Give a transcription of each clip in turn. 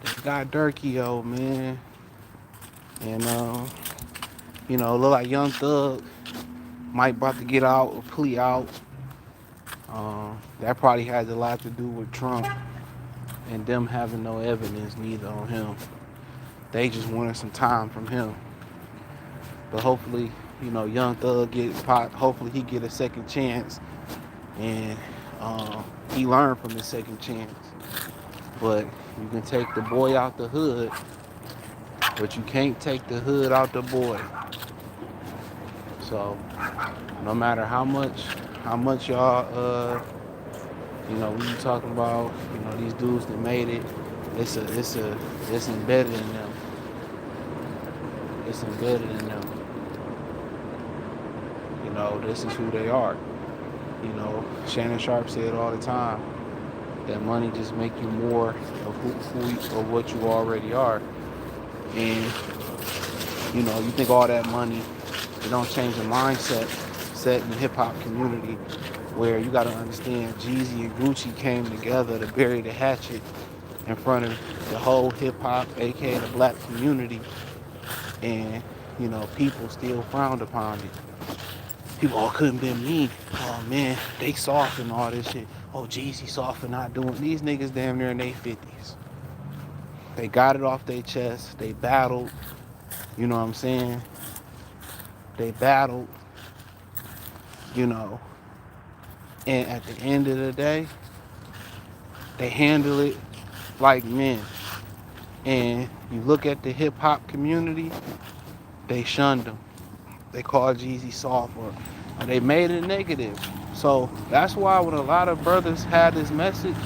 They got Durkio, man. And, look like Young Thug might about to get out or plea out. That probably has a lot to do with Trump and them having no evidence neither on him. They just wanted some time from him. But hopefully, Young Thug get pot. Hopefully, he get a second chance, and he learned from his second chance. But you can take the boy out the hood, but you can't take the hood out the boy. So no matter how much y'all, when you talking about, these dudes that made it, it's embedded in them. It's embedded in them. This is who they are. Shannon Sharp said all the time that money just make you more of of what you already are. And you think all that money, it don't change the mindset set in the hip hop community, where you got to understand Jeezy and Gucci came together to bury the hatchet in front of the whole hip hop, aka the black community, and people still frowned upon it. People, oh, couldn't be me. Oh man, they soft and all this shit. Oh, Jeezy soft for not doing. These niggas damn near in their 50s. They got it off their chest. They battled. You know what I'm saying? They battled. You know, and at the end of the day, they handle it like men. And you look at the hip hop community, they shunned them. They called Jeezy soft, or they made it negative. So that's why when a lot of brothers had this message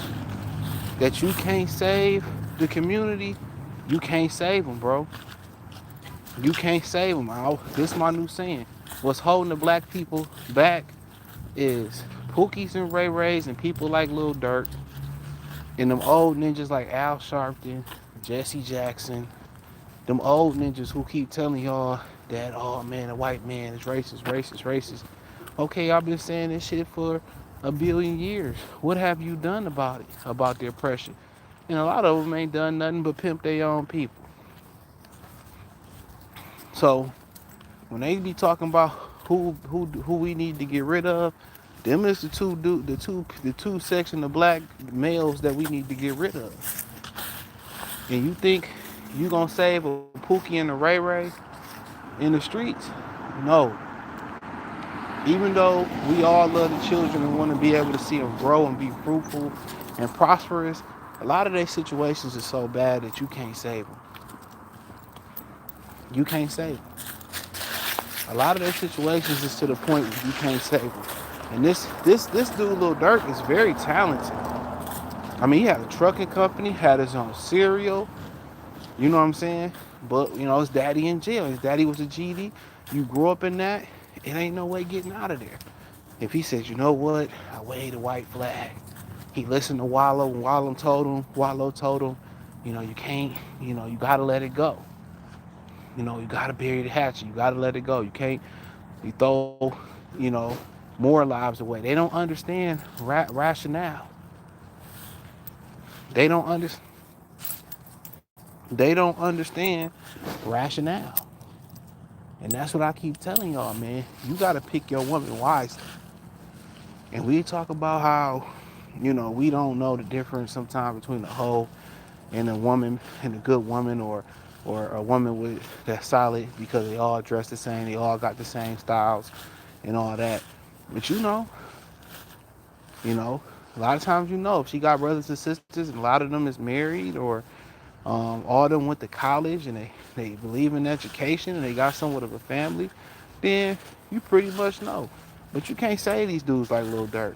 that you can't save the community, you can't save them, bro. You can't save them. This is my new saying. What's holding the black people back is Pookies and Ray Rays and people like Lil Durk and them old ninjas like Al Sharpton, Jesse Jackson, them old ninjas who keep telling y'all that, oh man, a white man is racist, racist, racist. Okay, I've been saying this shit for a billion years. What have you done about it, about the oppression? And a lot of them ain't done nothing but pimp their own people. So when they be talking about who we need to get rid of, them is the two section of black males that we need to get rid of. And you think you gonna save a Pookie and a Ray Ray in the streets? No. Even though we all love the children and want to be able to see them grow and be fruitful and prosperous, a lot of their situations are so bad that you can't save them. You can't save them. A lot of their situations is to the point where you can't save them. And this dude, Lil Durk, is very talented. I mean, he had a trucking company, had his own cereal. You know what I'm saying? But his daddy in jail. His daddy was a GD. You grew up in that. It ain't no way getting out of there. If he says, you know what, I wave the white flag. He listened to Wallow, and Wallow told him, you can't, you gotta let it go. You gotta bury the hatchet. You gotta let it go. You can't, you throw, you know, more lives away. They don't understand rationale. They don't under, they don't understand rationale. And that's what I keep telling y'all, man. You gotta pick your woman wisely. And we talk about how, we don't know the difference sometimes between a hoe and a woman and a good woman, or a woman with that's solid, because they all dress the same, they all got the same styles and all that. But a lot of times if she got brothers and sisters and a lot of them is married, or all of them went to college and they believe in education and they got somewhat of a family, then you pretty much know. But you can't save these dudes like Lil Durk.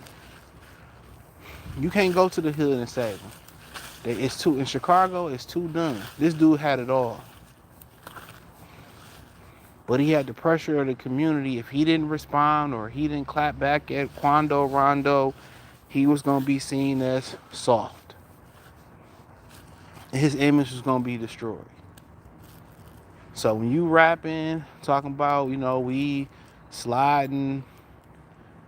You can't go to the hood and save them. It's too in Chicago. It's too done. This dude had it all, but he had the pressure of the community. If he didn't respond or he didn't clap back at Quando Rondo, he was gonna be seen as soft. His image was gonna be destroyed. So when you rapping, talking about we sliding,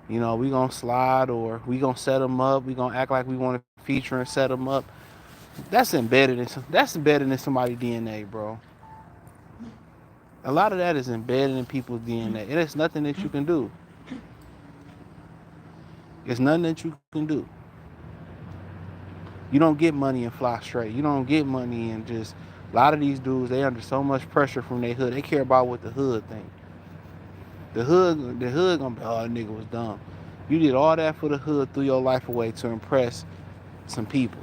we gonna slide, or we gonna set them up, we gonna act like we want to feature and set them up. That's embedded in somebody's DNA, bro. A lot of that is embedded in people's DNA. And it's nothing that you can do. It's nothing that you can do. You don't get money and fly straight. You don't get money and just a lot of these dudes, they under so much pressure from their hood. They care about what the hood think. The hood gonna be, oh, that nigga was dumb. You did all that for the hood, threw your life away to impress some people.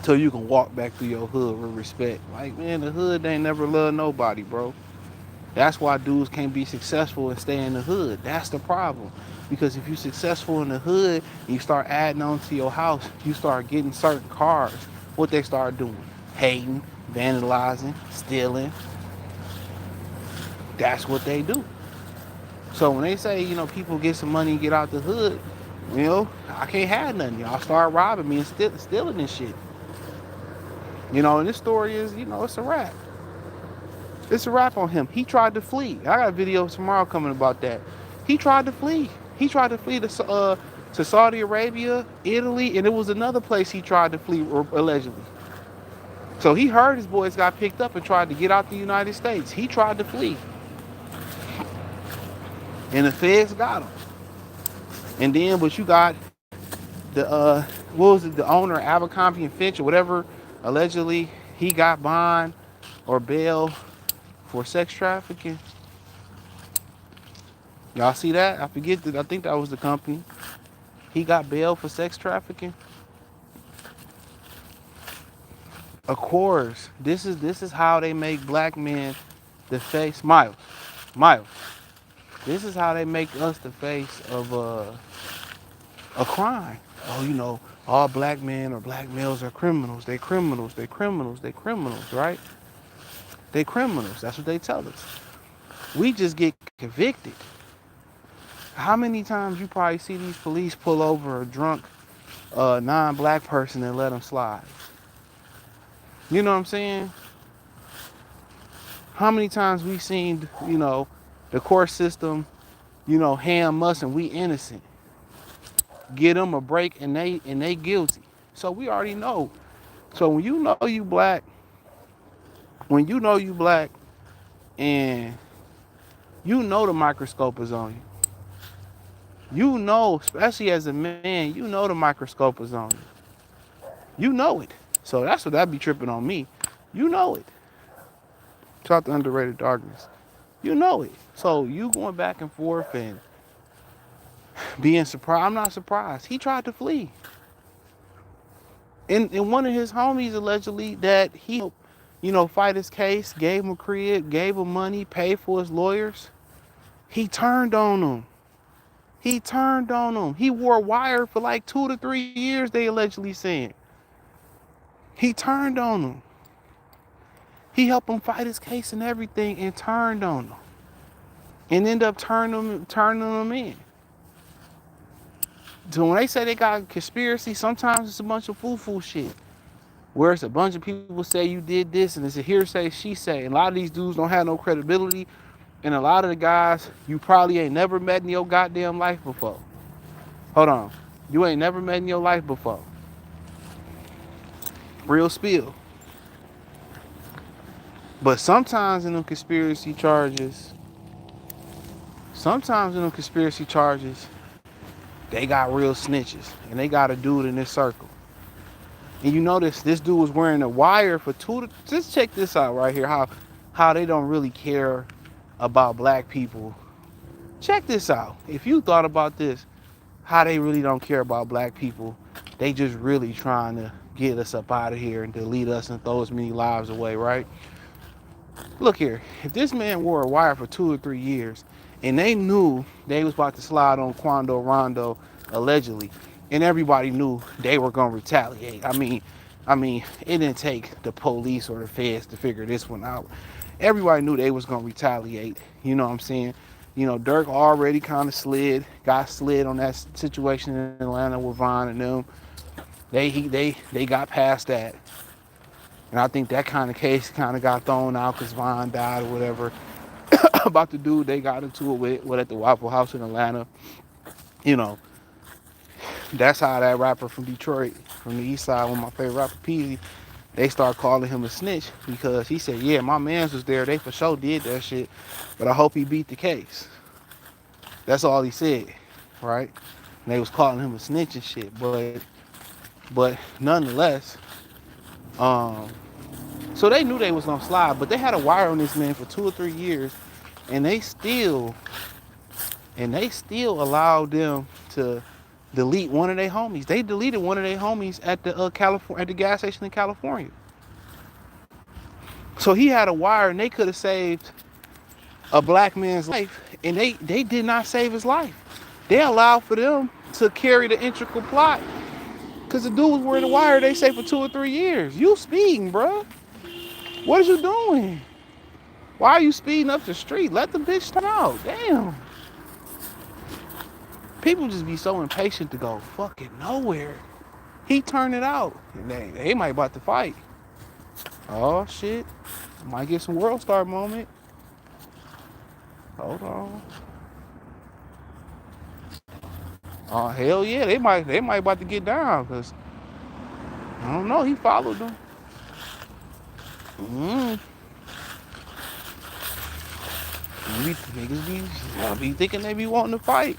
So you can walk back through your hood with respect. Like, man, the hood ain't never loved nobody, bro. That's why dudes can't be successful and stay in the hood. That's the problem. Because if you're successful in the hood and you start adding on to your house, you start getting certain cars. What they start doing? Hating, vandalizing, stealing. That's what they do. So when they say, people get some money and get out the hood, I can't have nothing. Y'all start robbing me and stealing and shit. And this story is, it's a wrap. It's a wrap on him. He tried to flee. I got a video tomorrow coming about that. He tried to flee. He tried to flee to Saudi Arabia, Italy, and it was another place he tried to flee, allegedly. So he heard his boys got picked up and tried to get out the United States. He tried to flee. And the feds got him. And then, but you got the owner, Abercrombie and Fitch or whatever, allegedly he got bond or bail for sex trafficking. Y'all see that? I think that was the company. He got bail for sex trafficking. Of course, this is how they make black men the face. Miles. This is how they make us the face of a crime. Oh, all black men or black males are criminals. They criminals, right? They criminals. That's what they tell us. We just get convicted. How many times you probably see these police pull over a drunk non-black person and let them slide? You know what I'm saying? How many times we seen, the court system, ham us and we innocent. Get them a break and they guilty. So we already know. So when you know you black, and the microscope is on you. Especially as a man, the microscope is on you. You know it. So that's what that be tripping on me. You know it. Shout out to Underrated Darkness. You know it. So you going back and forth and being surprised. I'm not surprised. He tried to flee. And one of his homies allegedly that he, fight his case, gave him a crib, gave him money, paid for his lawyers. He turned on him. He wore wire for like 2 to 3 years, they allegedly saying. He turned on him. He helped him fight his case and everything and turned on him. And ended up turning them in. So when they say they got a conspiracy, sometimes it's a bunch of foo-foo shit. Where it's a bunch of people say you did this and it's a hearsay, she say. And a lot of these dudes don't have no credibility. And a lot of the guys you probably ain't never met in your goddamn life before. Hold on. You ain't never met in your life before. Real spill. But sometimes in them conspiracy charges, they got real snitches. And they got a dude in this circle. And you notice this dude was wearing a wire for just check this out right here, how they don't really care about black people. Check this out. If you thought about this, how they really don't care about black people, they just really trying to get us up out of here and delete us and throw as many lives away, right? Look here, if this man wore a wire for 2 or 3 years and they knew they was about to slide on Quando Rondo allegedly, and everybody knew they were gonna retaliate. I mean, it didn't take the police or the feds to figure this one out. Everybody knew they was gonna retaliate. You know what I'm saying? Durk already kind of got slid on that situation in Atlanta with Von and them. They got past that. And I think that kind of case kind of got thrown out because Von died or whatever. About the dude they got into it with at the Waffle House in Atlanta. That's how that rapper from Detroit from the east side, one of my favorite rapper, Peasy, they start calling him a snitch because he said, yeah, my mans was there. They for sure did that shit, but I hope he beat the case. That's all he said, right? And they was calling him a snitch and shit, but nonetheless, um, so they knew they was gonna slide, but they had a wire on this man for 2 or 3 years, and they still allowed them to delete one of their homies. They deleted one of their homies at the California, at the gas station in California. So he had a wire, and they could have saved a black man's life, and they did not save his life. They allowed for them to carry the integral plot, because the dude was wearing the wire, they say, for 2 or 3 years. You speeding, bro. What is you doing? Why are you speeding up the street? Let the bitch turn out. Damn. People just be so impatient to go fucking nowhere. He turned it out. And they might about to fight. Oh shit. Might get some world star moment. Hold on. Oh hell yeah, they might about to get down, because I don't know, he followed them. Niggas be thinking they be wanting to fight.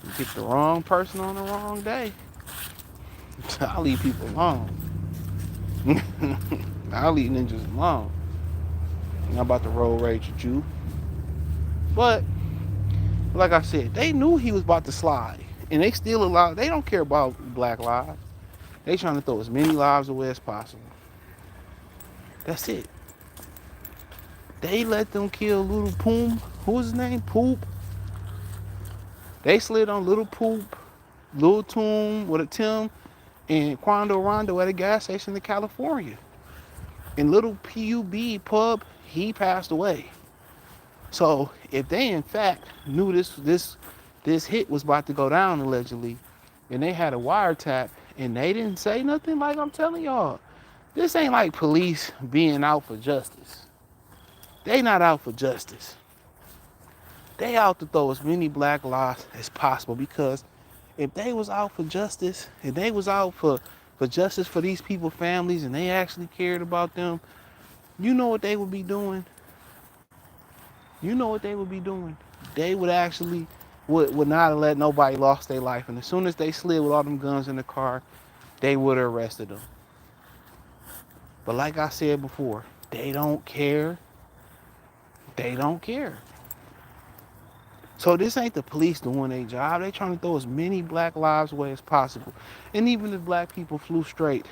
You get the wrong person on the wrong day. I'll leave people alone. I'll leave ninjas alone. I'm not about to roll rage with you. But like I said, they knew he was about to slide, and they still allowed. They don't care about black lives. They trying to throw as many lives away as possible. That's it. They let them kill Little Poom. Who was his name? Poop. They slid on Little Poop, Lil Toom with a Tim, and Quando Rondo at a gas station in California. And Little PUB Pub, he passed away. So if they in fact knew this hit was about to go down allegedly, and they had a wiretap and they didn't say nothing, like I'm telling y'all, this ain't like police being out for justice. They not out for justice. They out to throw as many black lives as possible, because if they was out for justice, if they was out for justice for these people's families, and they actually cared about them, you know what they would be doing? You know what they would be doing? They would actually would not have let nobody lost their life. And as soon as they slid with all them guns in the car, they would have arrested them. But like I said before, they don't care. They don't care. So this ain't the police doing their job. They trying to throw as many black lives away as possible. And even if black people flew straight,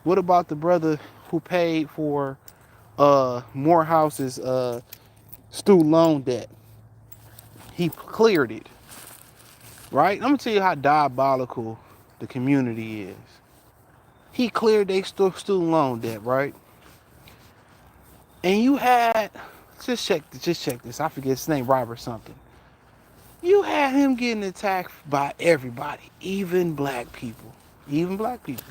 what about the brother who paid for Morehouse's student loan debt? He cleared it, right? I'm gonna tell you how diabolical the community is. He cleared their student loan debt, right? And you had, just check this. I forget his name, Rob or something. You had him getting attacked by everybody, even black people. Even black people.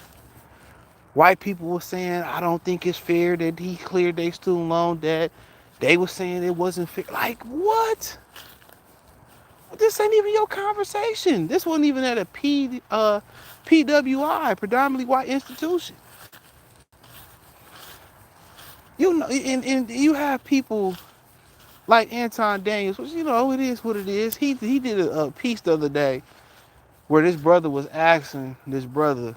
White people were saying, I don't think it's fair that he cleared their student loan debt. They were saying it wasn't fair. Like, what? This ain't even your conversation. This wasn't even at a PWI, predominantly white institution. You know, and you have people like Anton Daniels, which, you know, it is what it is. He did a piece the other day where this brother was asking this brother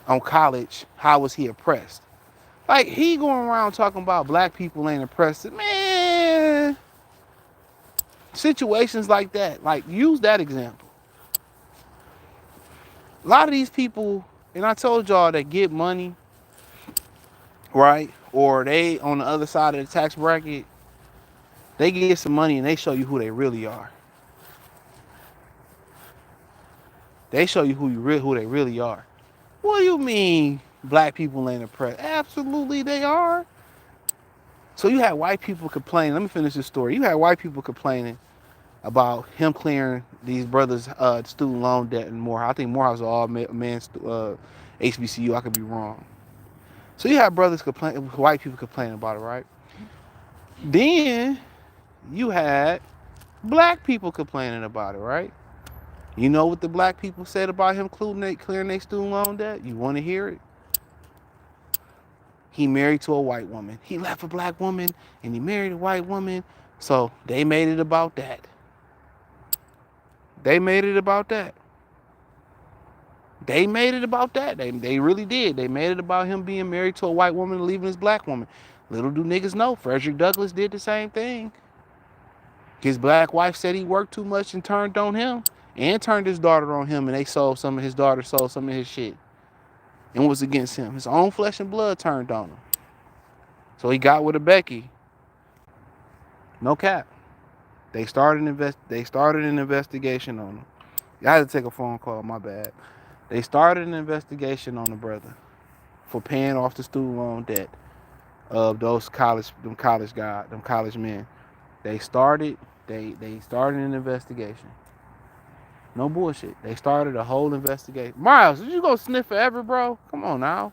on college, how was he oppressed? Like, he going around talking about black people ain't oppressed. Man, situations like that, like, use that example. A lot of these people, and I told y'all, that get money, right? Or they on the other side of the tax bracket, they get some money and they show you who they really are. They show you who they really are. What do you mean black people ain't oppressed? Absolutely they are. So you had white people complaining. Let me finish this story. You had white people complaining about him clearing these brothers' student loan debt and more. I think Morehouse was all man HBCU. I could be wrong. So you had brothers complaining, white people complaining about it, right? Then you had black people complaining about it, right? You know what the black people said about him clearing their student loan debt? You want to hear it? He married to a white woman. He left a black woman and he married a white woman. So they made it about that. They made it about that. They made it about that. They really did. They made it about him being married to a white woman and leaving his black woman. Little do niggas know, Frederick Douglass did the same thing. His black wife said he worked too much and turned on him and turned his daughter on him, and his daughter sold some of his shit and was against him. His own flesh and blood turned on him. So he got with a Becky. No cap. They started an investigation on him. I had to take a phone call, my bad. They started an investigation on the brother for paying off the student loan debt of them college men. They started an investigation. No bullshit. They started a whole investigation. Miles, did you go sniff forever, bro? Come on now.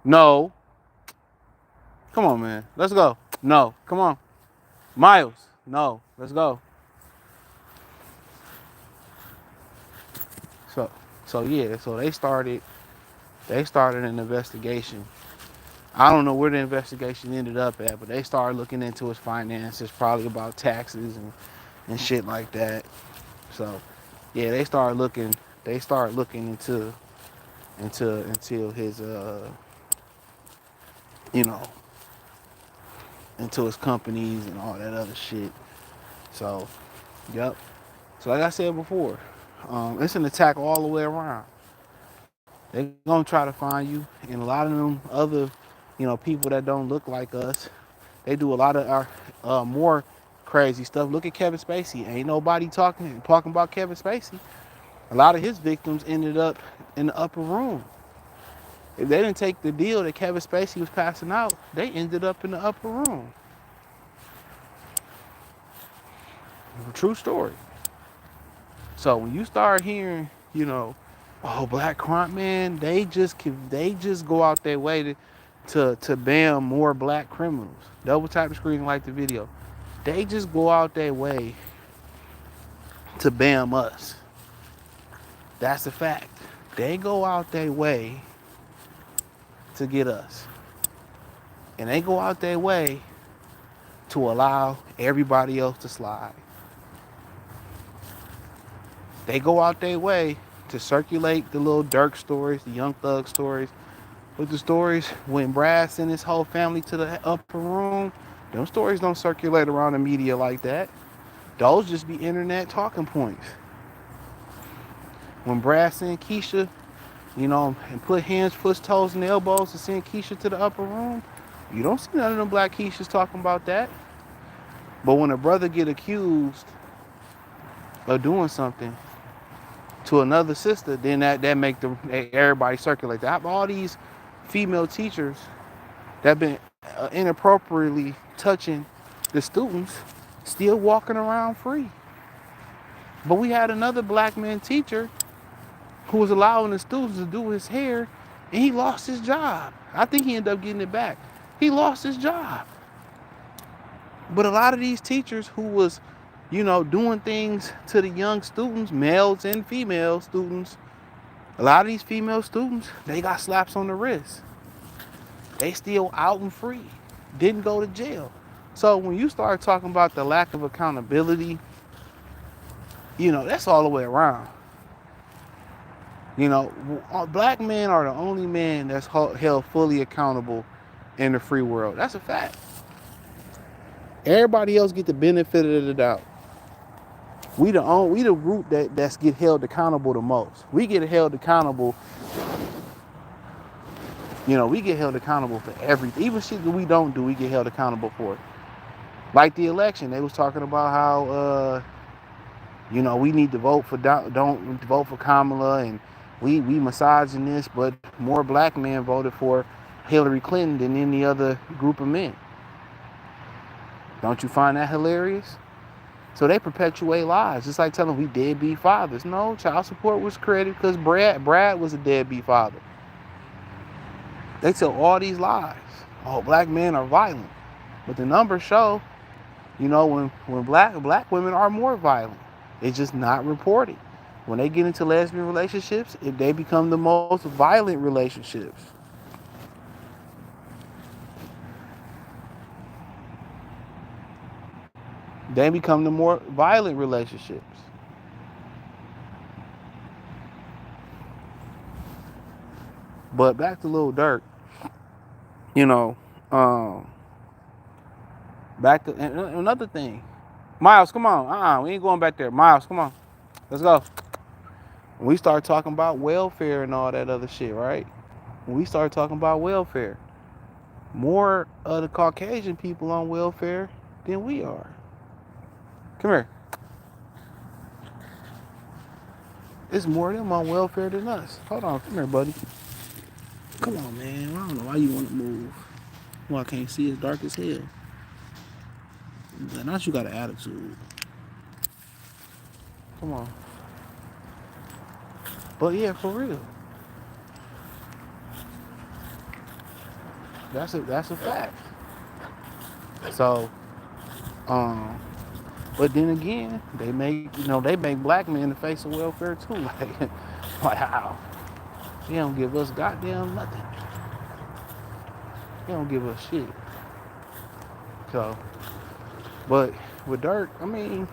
No. Come on, man. Let's go. No. Come on. Miles. No. Let's go. So yeah, so they started an investigation. I don't know where the investigation ended up at, but they started looking into his finances, probably about taxes and shit like that. So yeah, they started looking into his you know, into his companies and all that other shit. So yep. So like I said before, it's an attack all the way around. They're gonna try to find you, and a lot of them other, people that don't look like us, they do a lot of our more crazy stuff. Look at Kevin Spacey. Ain't nobody talking about Kevin Spacey. A lot of his victims ended up in the upper room. If they didn't take the deal that Kevin Spacey was passing out, they ended up in the upper room. True story. So when you start hearing, oh, black crime, man, they just go out their way to ban more black criminals. Double tap the screen and like the video. They just go out their way to ban us. That's a fact. They go out their way to get us. And they go out their way to allow everybody else to slide. They go out their way to circulate the Lil Durk stories, the Young Thug stories, but the stories when Brad sent his whole family to the upper room, them stories don't circulate around the media like that. Those just be internet talking points. When Brad sent Keisha, and put hands, foot, toes, and elbows to send Keisha to the upper room, you don't see none of them black Keishas talking about that. But when a brother get accused of doing something to another sister, then that make everybody circulate that. All these female teachers that been inappropriately touching the students still walking around free. But we had another black man teacher who was allowing the students to do his hair, and he lost his job. I think he ended up getting it back. He lost his job. But a lot of these teachers who was, doing things to the young students, males and female students, a lot of these female students, they got slaps on the wrist. They still out and free. Didn't go to jail. So when you start talking about the lack of accountability, that's all the way around. Black men are the only men that's held fully accountable in the free world. That's a fact. Everybody else get the benefit of the doubt. We the group that's get held accountable the most. We get held accountable. We get held accountable for everything. Even shit that we don't do, we get held accountable for it. Like the election, they was talking about how we need to vote for don't vote for Kamala, and we massaging this, but more black men voted for Hillary Clinton than any other group of men. Don't you find that hilarious? So they perpetuate lies. It's like telling we deadbeat fathers. No, child support was created because Brad was a deadbeat father. They tell all these lies. Oh, black men are violent. But the numbers show, when black women are more violent. It's just not reported. when they get into lesbian relationships, they become the most violent relationships. They become the more violent relationships. But back to Lil Durk, you know, um, back to another thing. Miles, come on. We ain't going back there. Miles, come on. Let's go. When we start talking about welfare and all that other shit, right? When we start talking about welfare, more of the Caucasian people on welfare than we are. Come here. It's more of them on welfare than us. Hold on. Come here, buddy. Come on, man. I don't know why you want to move. Well, I can't see. It's dark as hell. Now you got an attitude. Come on. But yeah, for real. That's a fact. So, um, but then again, they make black men the face of welfare too. Like how? They don't give us goddamn nothing. They don't give us shit. So, but with Durk, I mean,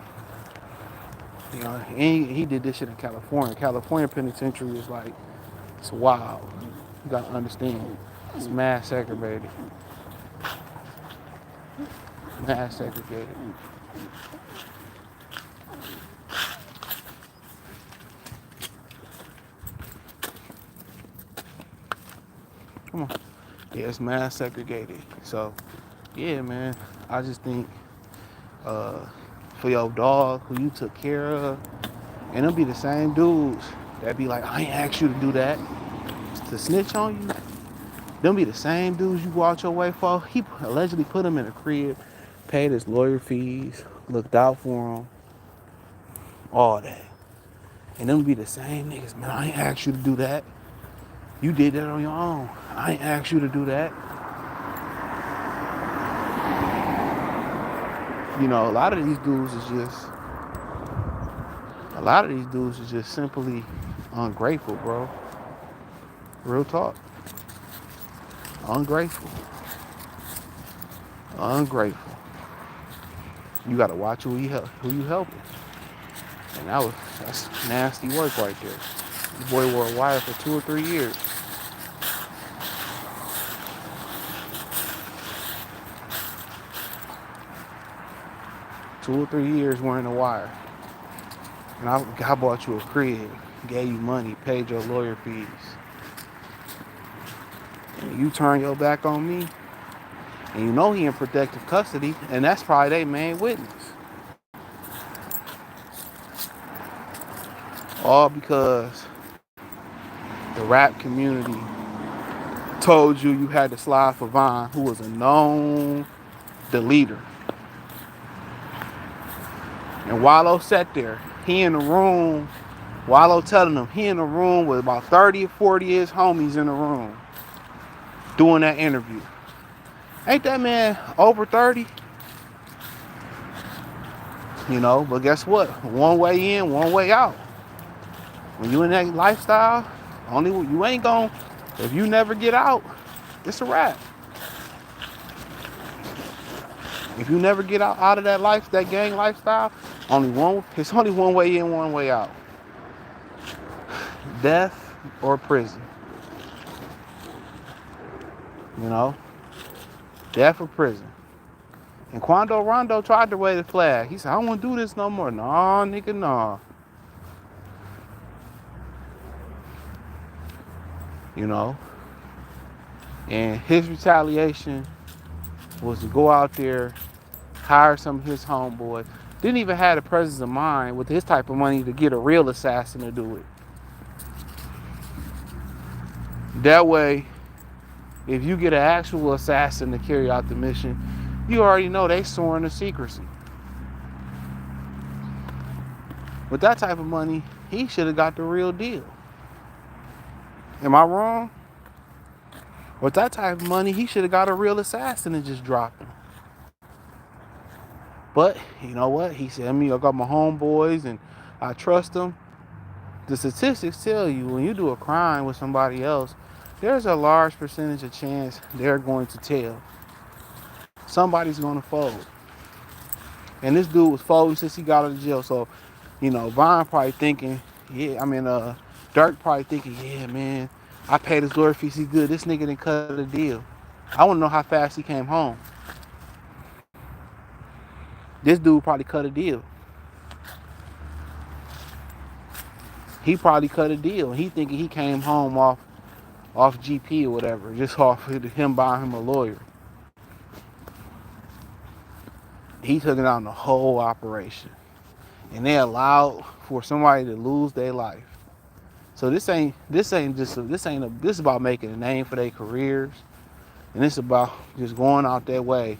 he did this shit in California. California penitentiary is like, it's wild. You gotta understand. It's mass segregated. Mass segregated. Come on. Yeah, it's mass segregated. So, yeah, man. I just think for your dog who you took care of, and it'll be the same dudes that be like, I ain't asked you to do that, to snitch on you. Them be the same dudes you go out your way for. He allegedly put him in a crib, paid his lawyer fees, looked out for him, all that. And them be the same niggas, man, I ain't asked you to do that. You did that on your own. I ain't asked you to do that. A lot of these dudes is just simply ungrateful, bro. Real talk. Ungrateful. Ungrateful. You gotta watch who you helping. And that's nasty work right there. This boy wore a wire for 2 or 3 years. 2 or 3 years wearing a wire. And I bought you a crib, gave you money, paid your lawyer fees. And you turn your back on me, and he in protective custody, and that's probably their main witness. All because the rap community told you had to slide for Vine, who was a known deleter. And Wallow sat there, he in the room, Wallow telling him, he in the room with about 30 or 40 of his homies in the room doing that interview. Ain't that man over 30? But guess what? One way in, one way out. When you in that lifestyle, you ain't gon', if you never get out, it's a wrap. If you never get out of that gang lifestyle, it's only one way in, one way out. Death or prison. Death or prison. And Quando Rondo tried to wave the flag. He said, I don't want to do this no more. Nah, nigga, nah. And his retaliation was to go out there, hire some of his homeboys. Didn't even have the presence of mind with his type of money to get a real assassin to do it. That way, if you get an actual assassin to carry out the mission, you already know they sworn to secrecy. With that type of money, he should have got the real deal. Am I wrong? With that type of money, he should have got a real assassin and just dropped him. But you know what? He said, I got my homeboys and I trust them. the statistics tell you when you do a crime with somebody else, there's a large percentage of chance they're going to tell. Somebody's going to fold. And this dude was folding since he got out of jail. So, Vine probably thinking, Durk probably thinking, yeah, man, I paid his lawyer fees. He's good. This nigga didn't cut a deal. I want to know how fast he came home. This dude probably cut a deal. He probably cut a deal. He thinking he came home off GP or whatever, just off him buying him a lawyer. He took it on the whole operation, and they allowed for somebody to lose their life. So this is about making a name for their careers, and it's about just going out their way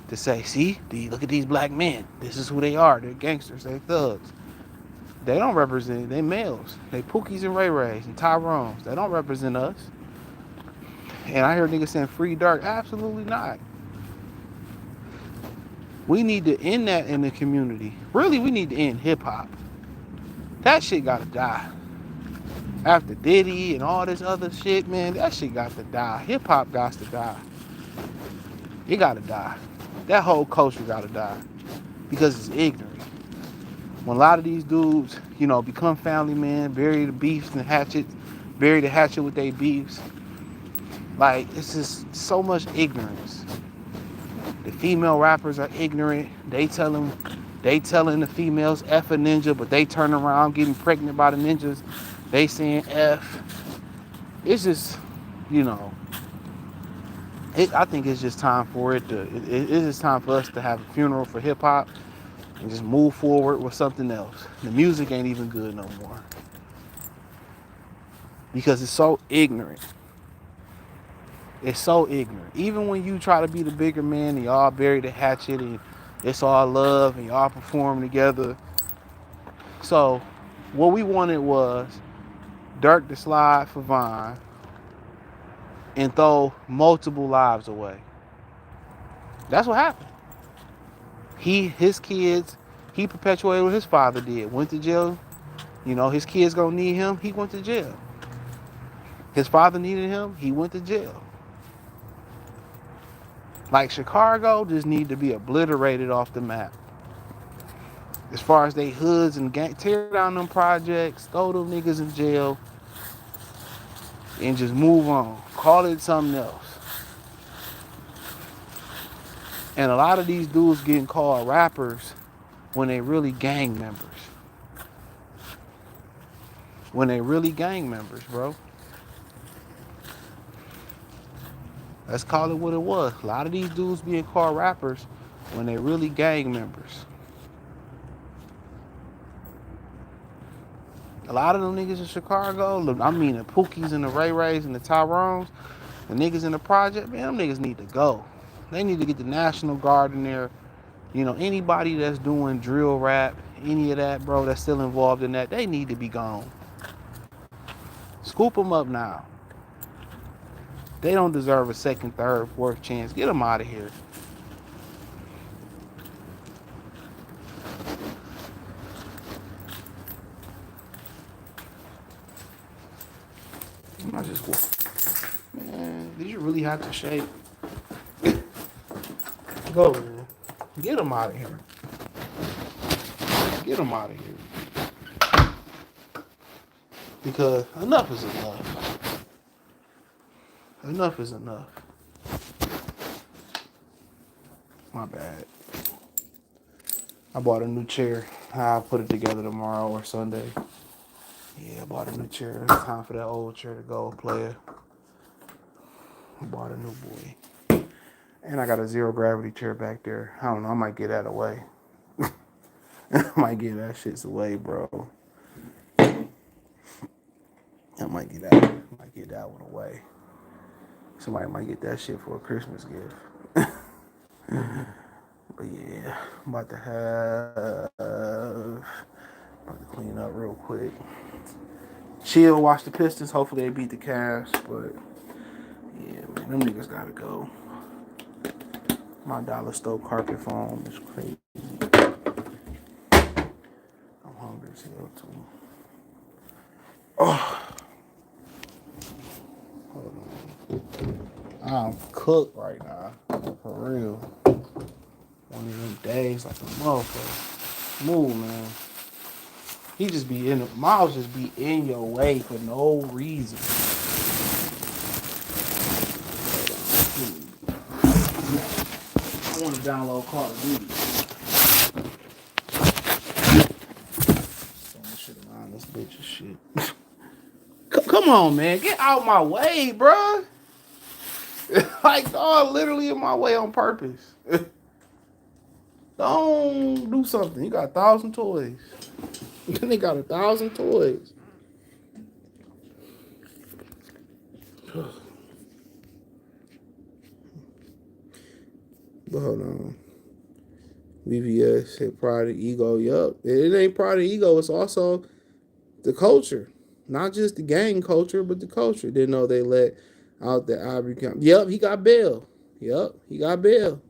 to say, see, look at these black men. This is who they are. They're gangsters. They're thugs. They don't represent. They males. They Pookies and Ray Rays and Tyrones. They don't represent us. And I hear niggas saying free Durk. Absolutely not. We need to end that in the community. Really, we need to end hip hop. That shit gotta die. After Diddy and all this other shit, man, that shit got to die. Hip hop got to die. It gotta die. That whole culture gotta die. Because it's ignorant. When a lot of these dudes, become family men, bury the beefs and hatchets, bury the hatchet with their beefs. Like, it's just so much ignorance. The female rappers are ignorant. They telling the females F a ninja, but they turn around getting pregnant by the ninjas. They saying F. It's just, I think it's just time for it to. It's just time for us to have a funeral for hip hop and just move forward with something else. The music ain't even good no more because it's so ignorant. It's so ignorant. Even when you try to be the bigger man and y'all bury the hatchet and it's all love and y'all perform together. So what we wanted was Durk to slide for Vine and throw multiple lives away. That's what happened. His kids, he perpetuated what his father did. Went to jail. His kids gonna need him. He went to jail. His father needed him. He went to jail. Like Chicago just need to be obliterated off the map. As far as they hoods and gang, tear down them projects, throw them niggas in jail, and just move on. Call it something else. And a lot of these dudes getting called rappers when they really gang members. When they really gang members, bro. Let's call it what it was. A lot of these dudes being called rappers when they really gang members. A lot of them niggas in Chicago, the Pookies and the Ray Rays and the Tyrones, the niggas in the project, man, them niggas need to go. They need to get the National Guard in there. Anybody that's doing drill rap, any of that, bro, that's still involved in that, they need to be gone. Scoop them up now. They don't deserve a second, third, fourth chance. Get them out of here. Man, did you really have to shake? Go, man. Get them out of here. Get them out of here. Because enough is enough. Enough is enough. My bad. I bought a new chair. I'll put it together tomorrow or Sunday. Yeah, I bought a new chair. It's time for that old chair to go, player. I bought a new boy. And I got a zero gravity chair back there. I don't know. I might get that away. I might get that shit's away, bro. I might get that one away. Somebody might get that shit for a Christmas gift. But yeah, I'm about to clean up real quick. Chill, watch the Pistons. Hopefully they beat the Cavs. But yeah, man, them niggas gotta go. My dollar store carpet foam is crazy. I'm hungry as hell too. I'm cooked right now. For real. One of them days like a motherfucker. Move, man. He just be in Miles just be in your way for no reason. I want to download Call of Duty. Throwing shit around this bitch and shit. Come on, man. Get out my way, bruh. Like, dog, literally in my way on purpose. Don't do something. You got 1,000 toys. They got 1,000 toys. But hold on. VVS said pride and ego. Yup. It ain't pride and ego. It's also the culture. Not just the gang culture, but the culture. Didn't know they let out the Ivory County. Yup, he got bail. Yup, he got bail.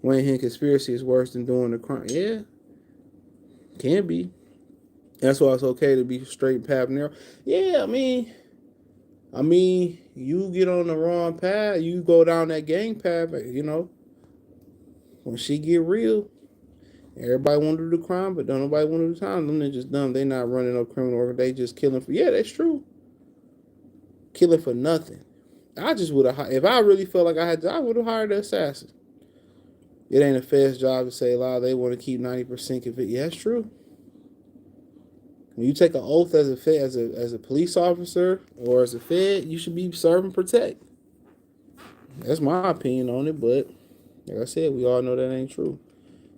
Wayne Hen conspiracy is worse than doing the crime. Yeah. Can be. That's why it's okay to be straight path narrow. Yeah, I mean, you get on the wrong path, you go down that gang path, you know. When she get real, everybody want to do the crime, but don't nobody want to do the time. Them niggas dumb. They not running no criminal order. They just killing for. Yeah, that's true. Killing for nothing. I just would have. If I really felt like I had, I would have hired an assassin. It ain't a Fed's job to say, "Wow, they want to keep 90% of it." Yeah, that's true. When you take an oath as a Fed, as a police officer or as a Fed, you should be serve and protect. That's my opinion on it, but like I said, we all know that ain't true.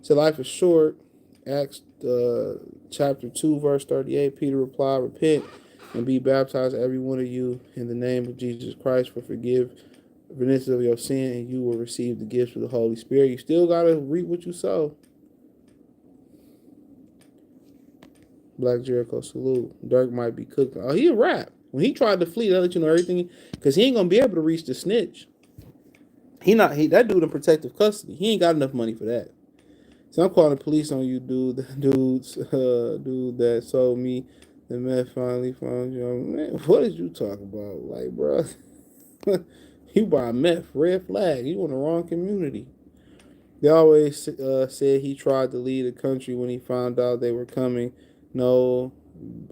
So life is short. Acts chapter 2, verse 38, Peter replied, repent and be baptized, every one of you, in the name of Jesus Christ for forgiveness of your sin, and you will receive the gifts of the Holy Spirit. You still got to reap what you sow. Black Jericho, salute. Durk might be cooked. Oh, he a rap. When he tried to flee, that let you know everything, because he ain't going to be able to reach the snitch. That dude in protective custody. He ain't got enough money for that. So I'm calling the police on you, dude. Dude that sold me the meth finally found you. Man, what did you talk about? Like, bro, you buy meth, red flag. You in the wrong community. They always said he tried to leave the country when he found out they were coming. No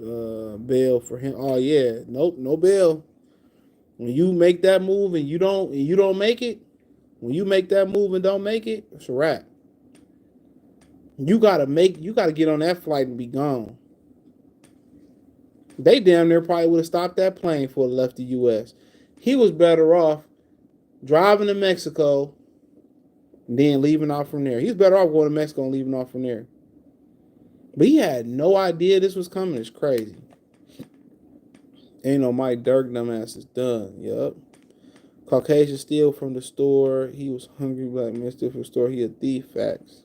bail for him. Oh yeah, nope, no bail. When you make that move and you don't make it, when you make that move and don't make it, it's a wrap. You gotta get on that flight and be gone. They damn near probably would have stopped that plane before it left the U.S. He was better off driving to Mexico and then leaving off from there. He was better off going to Mexico and leaving off from there. But he had no idea this was coming. It's crazy. Ain't no Mike Durk dumbass is done. Yup. Caucasian steal from the store. He was hungry. Black man steal from the store. He a thief. Facts.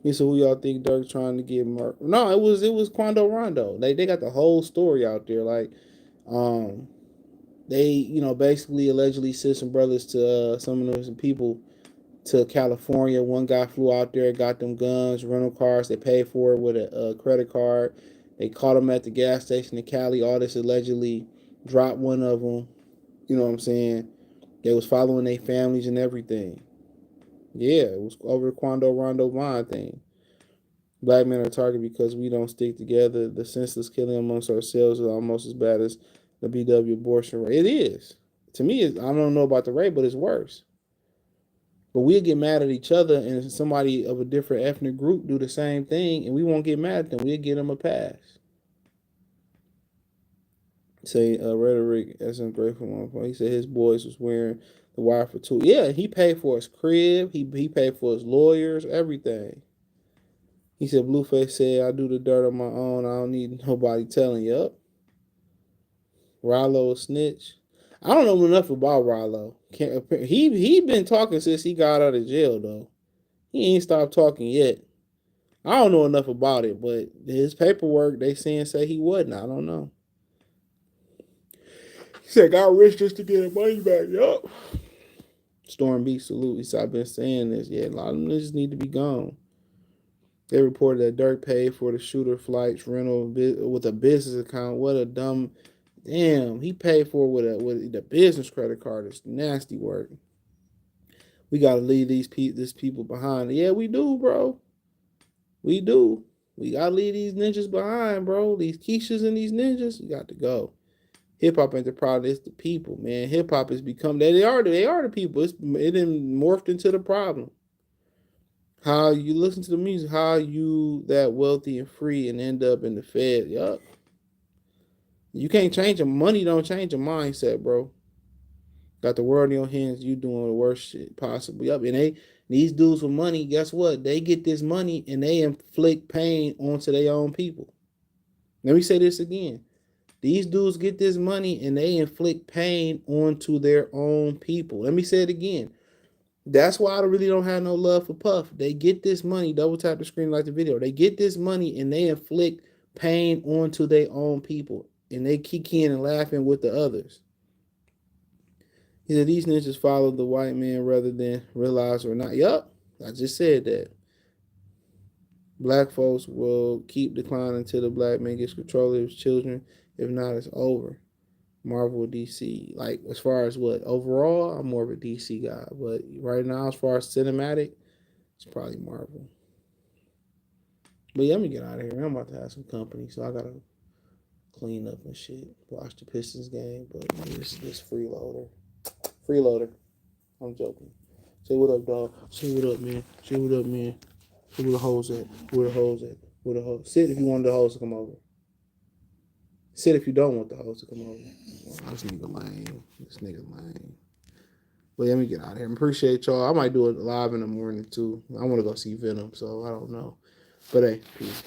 He said, "Who y'all think Durk trying to get murdered?" No, it was Quando Rondo. They got the whole story out there. Like, they basically allegedly sent some brothers to some of those people to California. One guy flew out there, got them guns, rental cars. They paid for it with a credit card. They caught him at the gas station in Cali. All this allegedly dropped one of them. You know what I'm saying? They was following their families and everything. Yeah, it was over the Quando Rondo Vine thing. Black men are targeted because we don't stick together. The senseless killing amongst ourselves is almost as bad as the BW abortion rate. It is. To me, I don't know about the rate, but it's worse. But we'll get mad at each other, and somebody of a different ethnic group do the same thing, and we won't get mad at them. We'll give them a pass. Say rhetoric as I'm grateful one point. He said his boys was wearing the wire for two. Yeah, he paid for his crib. He paid for his lawyers, everything. He said Blueface said I do the dirt on my own. I don't need nobody telling you up. Rollo a snitch. I don't know enough about Rollo. He been talking since he got out of jail though. He ain't stopped talking yet. I don't know enough about it, but his paperwork they say he wasn't. I don't know. He said got rich just to get his money back. Yup. Storm B salute. He said I've been saying this. Yeah, a lot of them just need to be gone. They reported that Durk paid for the shooter flights rental with a business account. What a dumb Damn, he paid for it with the business credit card. It's nasty work. We gotta leave these people behind. Yeah, we do, bro. We do. We gotta leave these ninjas behind, bro. These Keishas and these ninjas, you got to go. Hip hop ain't the problem. It's the people, man. Hip hop has become they are the people. It done morphed into the problem. How you listen to the music, how you that wealthy and free and end up in the Fed. Yup. You can't change them. Money don't change your mindset, bro. Got the world in your hands, you doing the worst shit possible. Yup. And these dudes with money, guess what? They get this money and they inflict pain onto their own people. Let me say this again. These dudes get this money and they inflict pain onto their own people. Let me say it again. That's why I really don't have no love for Puff. They get this money, double tap the screen like the video. They get this money and they inflict pain onto their own people. And they kick in and laughing with the others. He said these ninjas follow the white man rather than realize or not. Yup, I just said that. Black folks will keep declining until the black man gets control of his children. If not, it's over. Marvel, DC. Like, as far as what? Overall, I'm more of a DC guy. But right now, as far as cinematic, it's probably Marvel. But yeah, let me get out of here. I'm about to have some company, so I got to clean up and shit. Watch the Pistons game. But man, this freeloader. Freeloader. I'm joking. Say what up, dog. Say what up, man. Say what up, man. Say where the hoes at. Where the hoes at. Where the hoes. Sit if you want the hoes to come over. Sit if you don't want the hoes to come over. Oh, this nigga lame. This nigga lame. But let me get out of here. I appreciate y'all. I might do it live in the morning too. I want to go see Venom, so I don't know. But hey, peace.